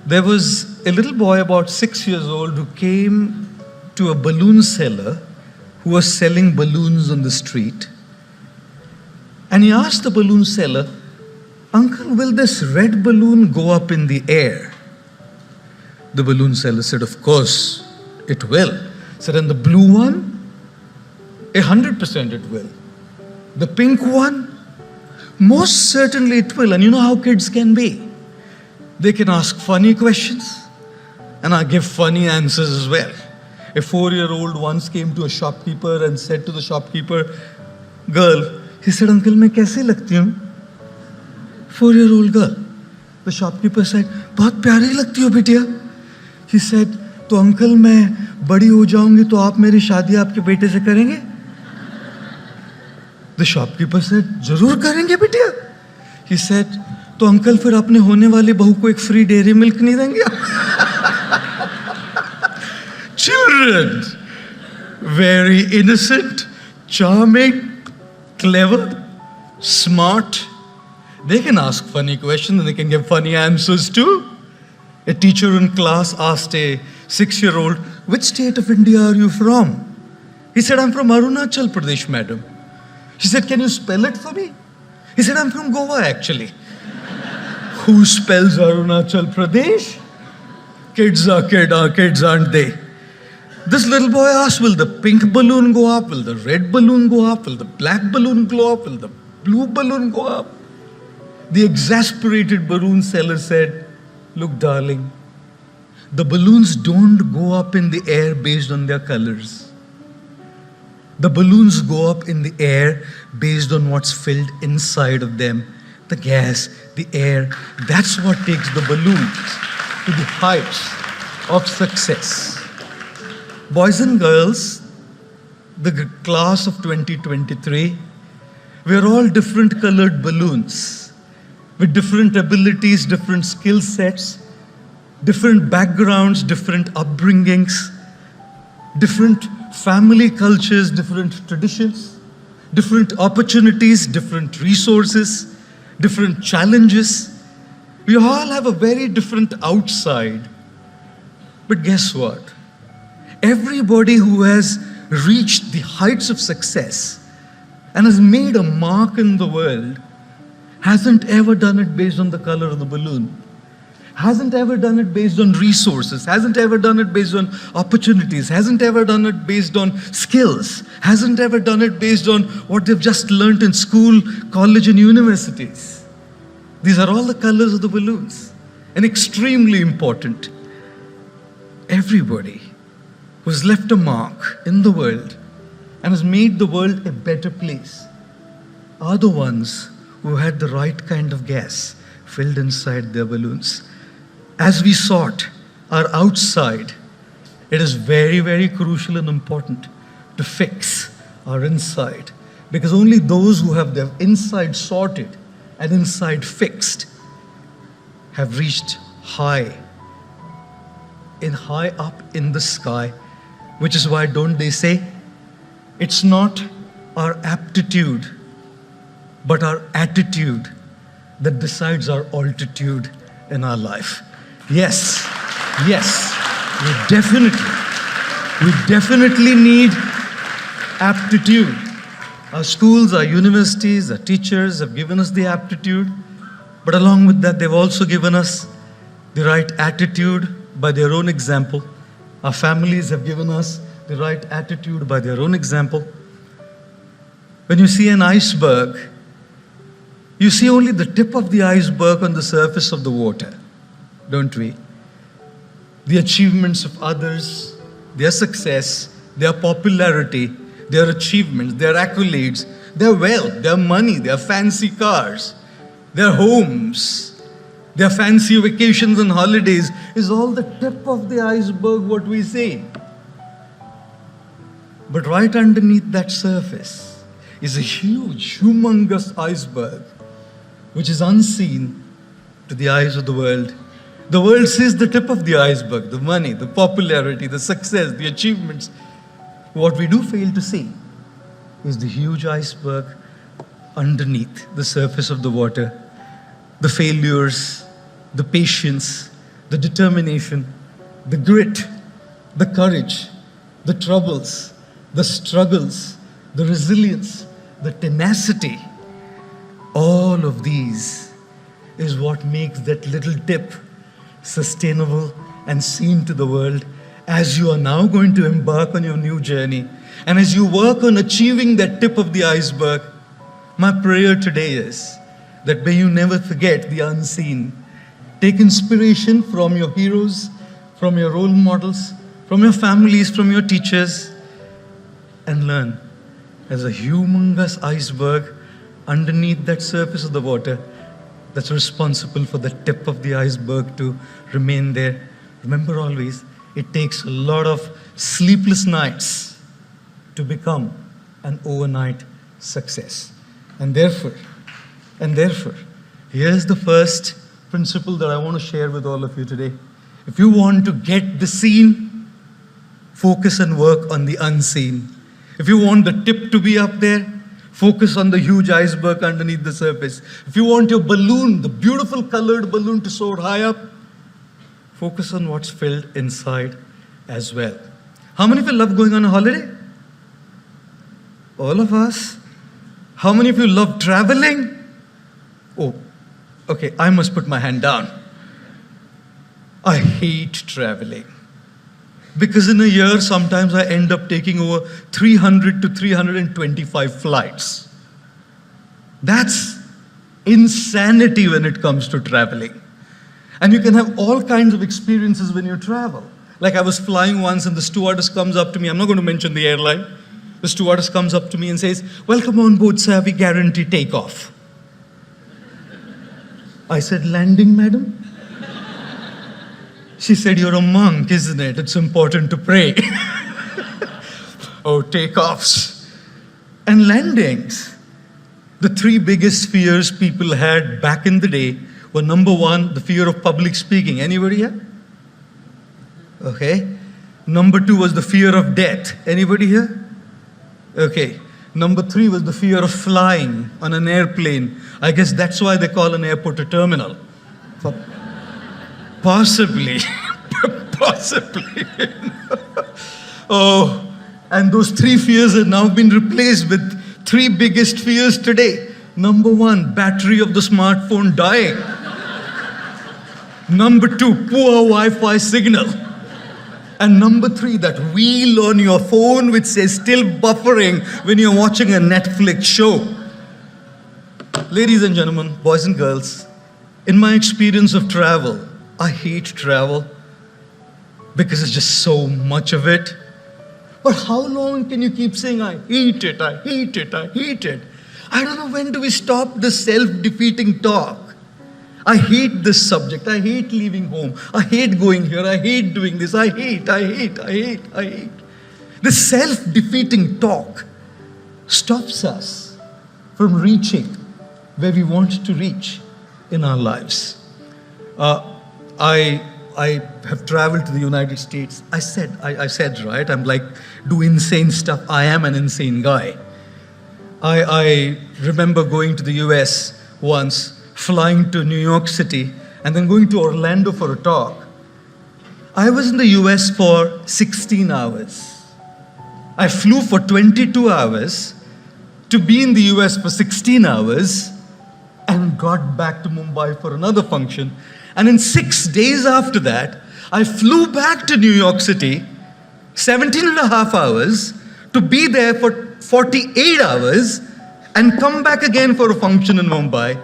There was a little boy about 6 years old who came to a balloon seller who was selling balloons on the street. And he asked the balloon seller, "Uncle, will this red balloon go up in the air?" The balloon seller said, "Of course, it will." He said, "And the blue one?" 100% it will. The pink one? Most certainly it will. And you know how kids can be. They can ask funny questions, and I give funny answers as well. A 4-year-old once came to a shopkeeper and said to the shopkeeper, "Girl," he said, "Uncle, मैं कैसे लगती हूँ?" 4-year-old girl. The shopkeeper said, "बहुत प्यारी लगती हो बिटिया." He said, "तो अंकल मैं बड़ी हो जाऊंगी तो आप मेरी शादी आपके बेटे से करेंगे?" The shopkeeper said, "जरूर करेंगे बिटिया." He said, "तो अंकल फिर अपने होने वाली बहू को एक फ्री डेयरी मिल्क नहीं देंगे?" Children, very innocent, charming, clever, smart. They can ask funny questions and they can give funny answers too. A teacher in class asked a 6-year-old, "Which state of India are you from?" He said, "I'm from Arunachal Pradesh, madam." She said, "Can you spell it for me?" He said, "I'm from Goa, actually." Who spells Arunachal Pradesh? Kids are kids, aren't they? This little boy asked, "Will the pink balloon go up? Will the red balloon go up? Will the black balloon go up? Will the blue balloon go up?" The exasperated balloon seller said, "Look, darling, the balloons don't go up in the air based on their colors. The balloons go up in the air based on what's filled inside of them. The gas, the air, that's what takes the balloons to the heights of success." Boys and girls, the class of 2023, we're all different colored balloons with different abilities, different skill sets, different backgrounds, different upbringings, different family cultures, different traditions, different opportunities, different resources, different challenges. We all have a very different outside. But guess what? Everybody who has reached the heights of success and has made a mark in the world hasn't ever done it based on the color of the balloon. Hasn't ever done it based on resources, hasn't ever done it based on opportunities, hasn't ever done it based on skills, hasn't ever done it based on what they've just learnt in school, college, and universities. These are all the colors of the balloons, and extremely important. Everybody who's left a mark in the world and has made the world a better place are the ones who had the right kind of gas filled inside their balloons. As we sort our outside, it is very, very crucial and important to fix our inside, because only those who have their inside sorted and inside fixed have reached high up in the sky, which is why, don't they say, it's not our aptitude, but our attitude that decides our altitude in our life. Yes, we definitely need aptitude. Our schools, our universities, our teachers have given us the aptitude, but along with that, they've also given us the right attitude by their own example. Our families have given us the right attitude by their own example. When you see an iceberg, you see only the tip of the iceberg on the surface of the water, don't we? The achievements of others, their success, their popularity, their achievements, their accolades, their wealth, their money, their fancy cars, their homes, their fancy vacations and holidays is all the tip of the iceberg, what we see. But right underneath that surface is a huge, humongous iceberg, which is unseen to the eyes of the world. The world sees the tip of the iceberg, the money, the popularity, the success, the achievements. What we do fail to see is the huge iceberg underneath the surface of the water, the failures, the patience, the determination, the grit, the courage, the troubles, the struggles, the resilience, the tenacity. All of these is what makes that little tip sustainable and seen to the world as you are now going to embark on your new journey. And as you work on achieving that tip of the iceberg, my prayer today is that may you never forget the unseen. Take inspiration from your heroes, from your role models, from your families, from your teachers, and learn. There's a humongous iceberg underneath that surface of the water that's responsible for the tip of the iceberg to remain there. Remember always, it takes a lot of sleepless nights to become an overnight success. And therefore, here's the first principle that I want to share with all of you today. If you want to get the seen, focus and work on the unseen. If you want the tip to be up there, focus on the huge iceberg underneath the surface. If you want your balloon, the beautiful colored balloon, to soar high up, focus on what's filled inside as well. How many of you love going on a holiday? All of us. How many of you love traveling? Oh, okay, I must put my hand down. I hate traveling. Because in a year, sometimes I end up taking over 300 to 325 flights. That's insanity when it comes to traveling. And you can have all kinds of experiences when you travel. Like I was flying once and the stewardess comes up to me. I'm not going to mention the airline. The stewardess comes up to me and says, "Welcome on board, sir. We guarantee takeoff." I said, "Landing, madam?" She said, "You're a monk, isn't it? It's important to pray." Oh, takeoffs and landings. The three biggest fears people had back in the day were, number one, the fear of public speaking. Anybody here? Okay. Number two was the fear of death. Anybody here? Okay. Number three was the fear of flying on an airplane. I guess that's why they call an airport a terminal. Possibly. Possibly. Oh, and those three fears have now been replaced with three biggest fears today. Number one, battery of the smartphone dying. Number two, poor Wi-Fi signal. And number three, that wheel on your phone which says still buffering when you're watching a Netflix show. Ladies and gentlemen, boys and girls, in my experience of travel, I hate travel because it's just so much of it. But how long can you keep saying, "I hate it, I hate it, I hate it"? I don't know, when do we stop this self-defeating talk? I hate this subject, I hate leaving home, I hate going here, I hate doing this, I hate. This self-defeating talk stops us from reaching where we want to reach in our lives. I have traveled to the United States. I said, right, I'm like, do insane stuff. I am an insane guy. I remember going to the US once, flying to New York City, and then going to Orlando for a talk. I was in the US for 16 hours. I flew for 22 hours to be in the US for 16 hours and got back to Mumbai for another function. And in 6 days after that, I flew back to New York City, 17 and a half hours, to be there for 48 hours and come back again for a function in Mumbai.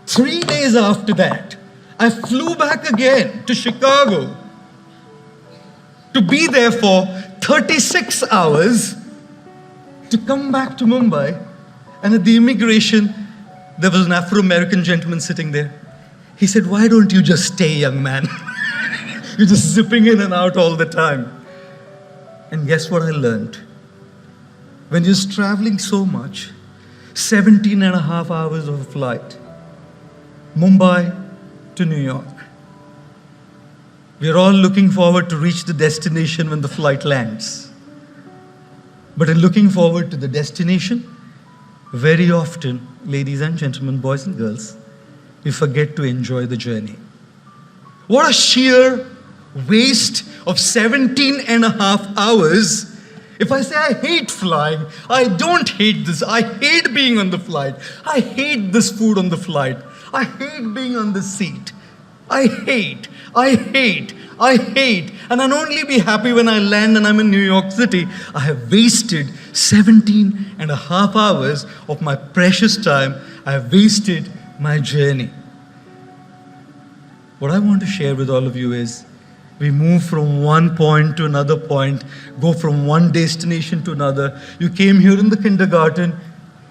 3 days after that, I flew back again to Chicago to be there for 36 hours to come back to Mumbai. And at the immigration, there was an Afro-American gentleman sitting there. He said, "Why don't you just stay, young man? You're just zipping in and out all the time." And guess what I learned? When you're traveling so much, 17 and a half hours of a flight, Mumbai to New York. We're all looking forward to reach the destination when the flight lands. But in looking forward to the destination, very often, ladies and gentlemen, boys and girls, we forget to enjoy the journey. What a sheer waste of 17 and a half hours. If I say I hate flying, I don't hate this. I hate being on the flight. I hate this food on the flight. I hate being on the seat. I hate. And I'll only be happy when I land and I'm in New York City. I have wasted 17 and a half hours of my precious time. I have wasted my journey. What I want to share with all of you is, we move from one point to another point, go from one destination to another. You came here in the kindergarten,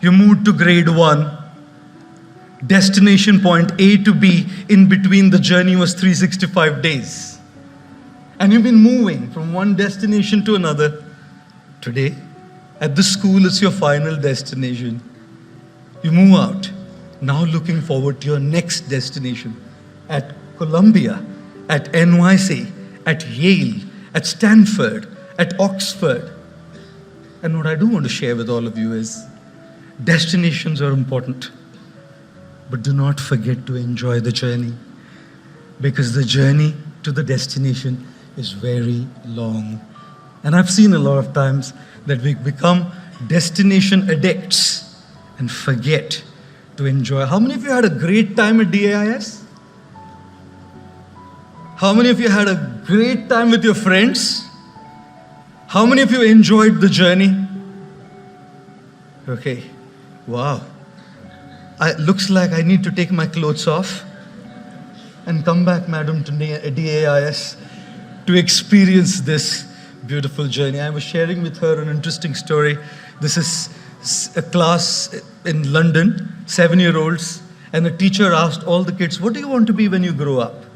you moved to grade 1. Destination point A to B, in between the journey was 365 days. And you've been moving from one destination to another. Today, at the school, it's your final destination. You move out, now looking forward to your next destination. At Columbia, at NYC, at Yale, at Stanford, at Oxford. And what I do want to share with all of you is, destinations are important, but do not forget to enjoy the journey, because the journey to the destination is very long. And I've seen a lot of times that we become destination addicts and forget to enjoy. How many of you had a great time at DAIS? How many of you had a great time with your friends? How many of you enjoyed the journey? Okay, wow. Looks like I need to take my clothes off and come back, madam, to DAIS to experience this beautiful journey. I was sharing with her an interesting story. This is a class in London, 7-year-olds, and the teacher asked all the kids, what do you want to be when you grow up?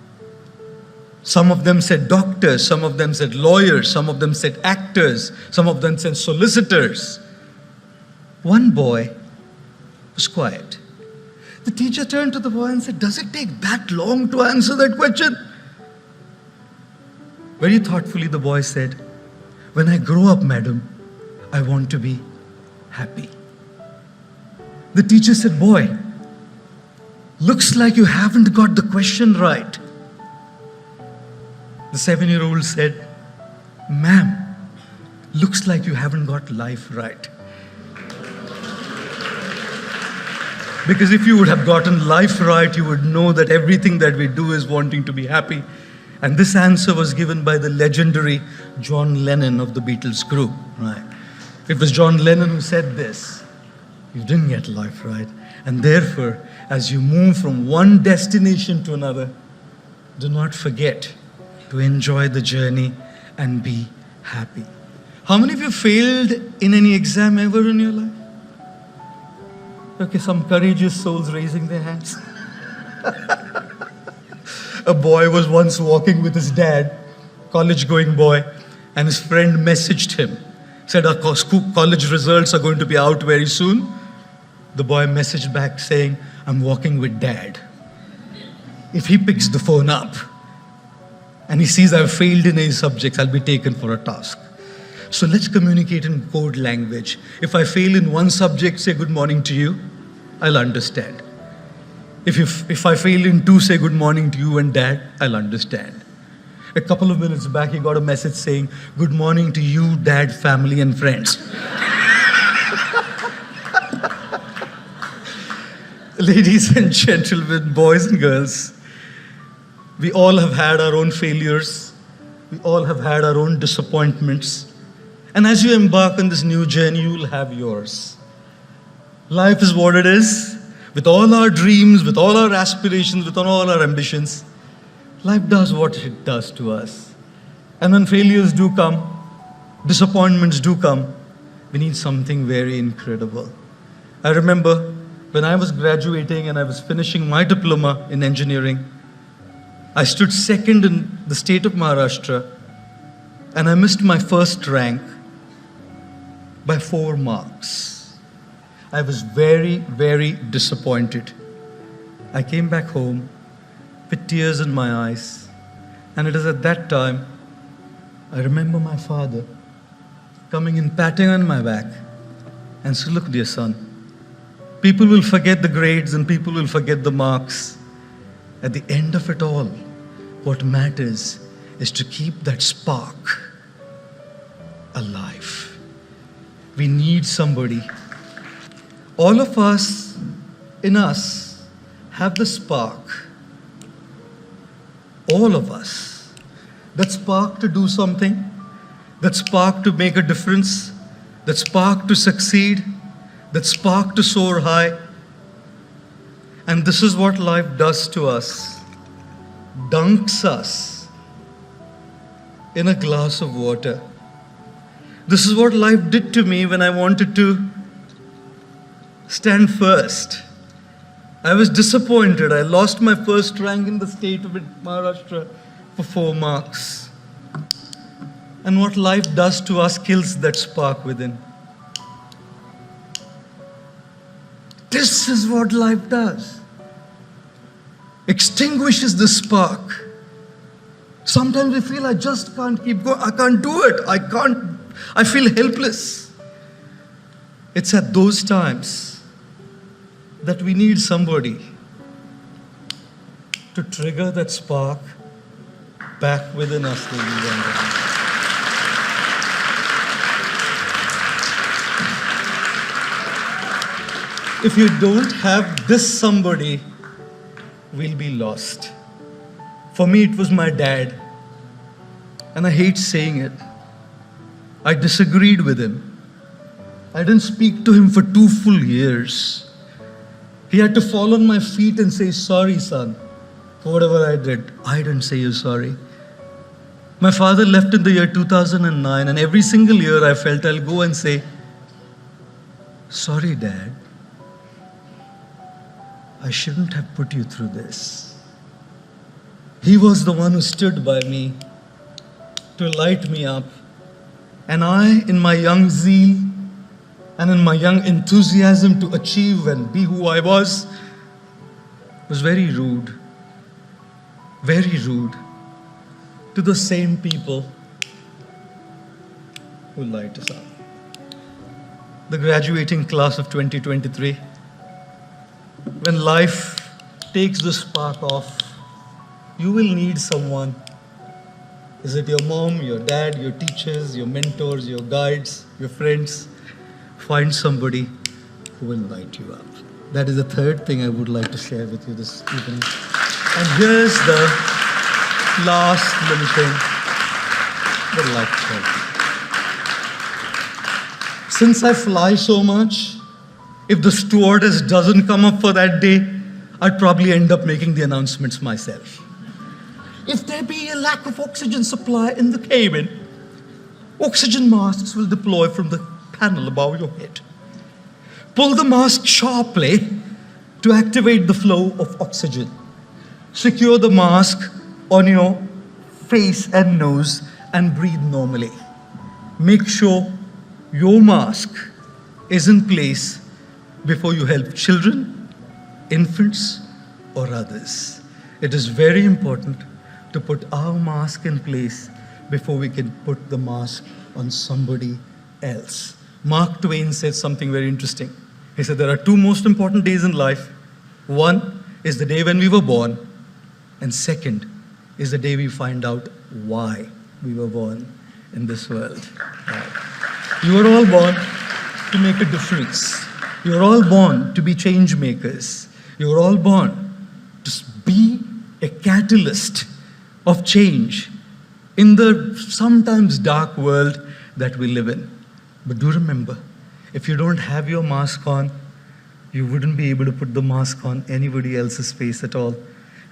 Some of them said doctors, some of them said lawyers, some of them said actors, some of them said solicitors. One boy was quiet. The teacher turned to the boy and said, does it take that long to answer that question? Very thoughtfully, the boy said, when I grow up, madam, I want to be happy. The teacher said, boy, looks like you haven't got the question right. The 7-year-old said, ma'am, looks like you haven't got life right. Because if you would have gotten life right, you would know that everything that we do is wanting to be happy. And this answer was given by the legendary John Lennon of the Beatles group. Right? It was John Lennon who said this. You didn't get life right. And therefore, as you move from one destination to another, do not forget to enjoy the journey and be happy. How many of you failed in any exam ever in your life? Okay, some courageous souls raising their hands. A boy was once walking with his dad, college-going boy, and his friend messaged him. Said, our college results are going to be out very soon. The boy messaged back saying, I'm walking with dad. If he picks the phone up and he sees I've failed in any subjects, I'll be taken for a task. So let's communicate in code language. If I fail in one subject, say good morning to you, I'll understand. If I fail in 2, say good morning to you and dad, I'll understand. A couple of minutes back, he got a message saying, good morning to you, dad, family, and friends. Ladies and gentlemen, boys and girls, we all have had our own failures. We all have had our own disappointments. And as you embark on this new journey, you will have yours. Life is what it is. With all our dreams, with all our aspirations, with all our ambitions, life does what it does to us. And when failures do come, disappointments do come, we need something very incredible. I remember when I was graduating and I was finishing my diploma in engineering, I stood second in the state of Maharashtra, and I missed my first rank by 4 marks. I was very, very disappointed. I came back home with tears in my eyes, and it is at that time I remember my father coming and patting on my back and said, look, dear son, people will forget the grades and people will forget the marks. At the end of it all, What matters is to keep that spark alive. We need somebody. All of us, in us, have the spark. All of us. That spark to do something, that spark to make a difference, that spark to succeed, that spark to soar high. And this is what life does to us. Dunks us in a glass of water. This is what life did to me when I wanted to stand first. I was disappointed. I lost my first rank in the state of Maharashtra for 4 marks. And what life does to us kills that spark within. This is what life does. Extinguishes the spark. Sometimes we feel I just can't keep going. I can't do it. I feel helpless. It's at those times that we need somebody to trigger that spark back within us. If you don't have this somebody, we'll be lost. For me, it was my dad. And I hate saying it. I disagreed with him. I didn't speak to him for 2 full years. He had to fall on my feet and say, sorry, son, for whatever I did. I didn't say you're sorry. My father left in the year 2009, and every single year I felt I'll go and say, sorry, Dad. I shouldn't have put you through this. He was the one who stood by me to light me up. And I, in my young zeal and in my young enthusiasm to achieve and be who I was very rude to the same people who light us up. The graduating class of 2023, when life takes the spark off, you will need someone. Is it your mom, your dad, your teachers, your mentors, your guides, your friends? Find somebody who will light you up. That is the third thing I would like to share with you this evening. And here's the last little thing, the life coach. Since I fly so much, if the stewardess doesn't come up for that day, I'd probably end up making the announcements myself. If there be a lack of oxygen supply in the cabin, oxygen masks will deploy from the panel above your head. Pull the mask sharply to activate the flow of oxygen. Secure the mask on your face and nose and breathe normally. Make sure your mask is in place before you help children, infants, or others. It is very important to put our mask in place before we can put the mask on somebody else. Mark Twain said something very interesting. He said there are 2 most important days in life. One is the day when we were born, and second is the day we find out why we were born in this world. You are all born to make a difference. You are all born to be change makers. You are all born to be a catalyst of change in the sometimes dark world that we live in. But do remember, if you don't have your mask on, you wouldn't be able to put the mask on anybody else's face at all.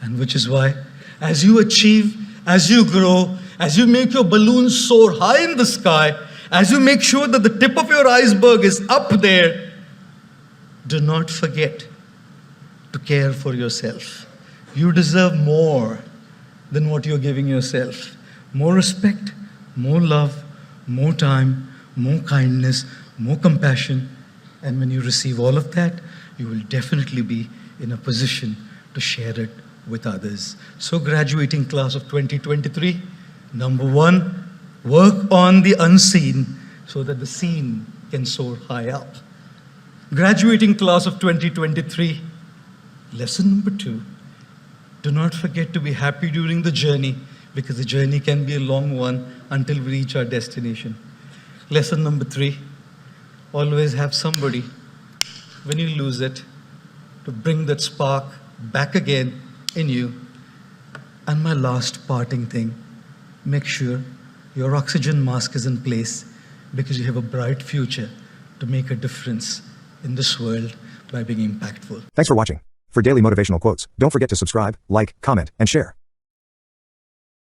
And which is why, as you achieve, as you grow, as you make your balloon soar high in the sky, as you make sure that the tip of your iceberg is up there, do not forget to care for yourself. You deserve more than what you're giving yourself. More respect, more love, more time, more kindness, more compassion. And when you receive all of that, you will definitely be in a position to share it with others. So graduating class of 2023, number 1, work on the unseen so that the seen can soar high up. Graduating class of 2023, lesson number 2, Do not forget to be happy during the journey, because the journey can be a long one until we reach our destination. Lesson number 3, always have somebody, when you lose it, to bring that spark back again in you. And my last parting thing, make sure your oxygen mask is in place, because you have a bright future to make a difference in this world by being impactful. Thanks for watching. For daily motivational quotes, don't forget to subscribe, like, comment, and share.